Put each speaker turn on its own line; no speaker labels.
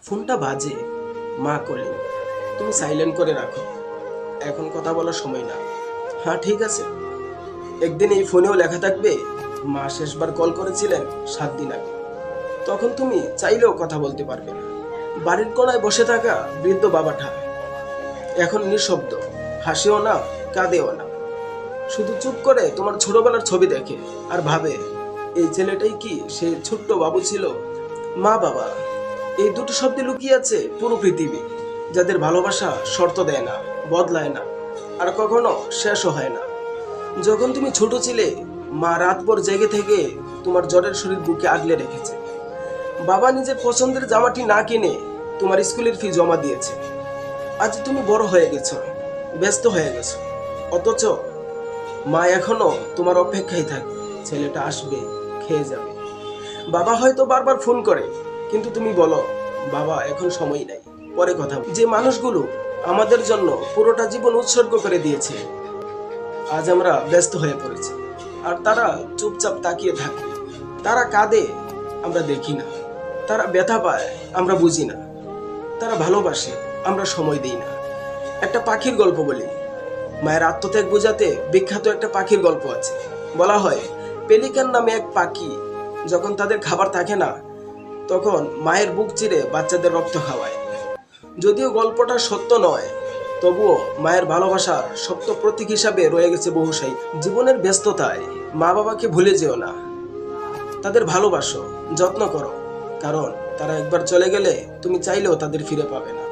ফোনটা বাজে। মা কলিং। তুমি সাইলেন্ট করে রাখো, এখন কথা বলার সময় না। হ্যাঁ ঠিক আছে। একদিন এই ফোনেও লেখা থাকবে, মা শেষবার কল করেছিলেন 7 দিন আগে। তখন তুমি চাইলেও কথা বলতে পারবে না। বাড়ির কোনায় বসে থাকা বৃদ্ধ বাবাটা এখন নিঃশব্দ, হাসিও না, কাঁদেও না, শুধু চুপ করে তোমার ছোটবেলার ছবি দেখে আর ভাবে, এই ছেলেটাই কি সেই ছোট্ট বাবু ছিল। মা বাবা, এই দুটো শব্দে লুকিয়ে আছে পুরো পৃথিবী, যাদের ভালোবাসা শর্ত দেয় না, বদলায় না, আর কখনো শেষও হয় না। যখন তুমি ছোট ছিলে, মা রাতভর জেগে থেকে তোমার জ্বরের শরীর বুকে আগলে রেখেছে। বাবা নিজের পছন্দের জামাটি না কিনে তোমার স্কুলের ফি জমা দিয়েছে। আজ তুমি বড় হয়ে গেছো, ব্যস্ত হয়ে গেছো, অথচ মা এখনো তোমার অপেক্ষায় থাকে। ছেলেটা আসবে, খেয়ে যাবে। বাবা হয়তো বারবার ফোন করে, কিন্তু তুমি বলো, বাবা এখন সময় নাই, পরে কথা বলবো। যে মানুষগুলো আমাদের জন্য পুরোটা জীবন উৎসর্গ করে দিয়েছে, আজ আমরা ব্যস্ত হয়ে পড়েছি, আর তারা চুপচাপ তাকিয়ে থাকে। তারা কাঁদে, আমরা দেখি না। তারা ব্যথা পায়, আমরা বুঝি না। তারা ভালোবাসে, আমরা সময় দিই না। একটা পাখির গল্প বলি। মায়ের আত্মত্যাগ বোঝাতে বিখ্যাত একটা পাখির গল্প আছে। বলা হয়, পেলিকান নামে এক পাখি যখন তাদের খাবার থাকে না, তখন মায়ের বুক চিরে বাচ্চাদের রক্ত খাওয়ায়। যদিও গল্পটা সত্য নয়, তবুও মায়ের ভালোবাসার সত্য প্রতীক হিসাবে রয়ে গেছে বহু সাহিত্য। জীবনের ব্যস্ততায় মা বাবাকে ভুলে যেও না। তাদের ভালোবাসো, যত্ন করো, কারণ তারা একবার চলে গেলে তুমি চাইলেও তাদের ফিরে পাবে না।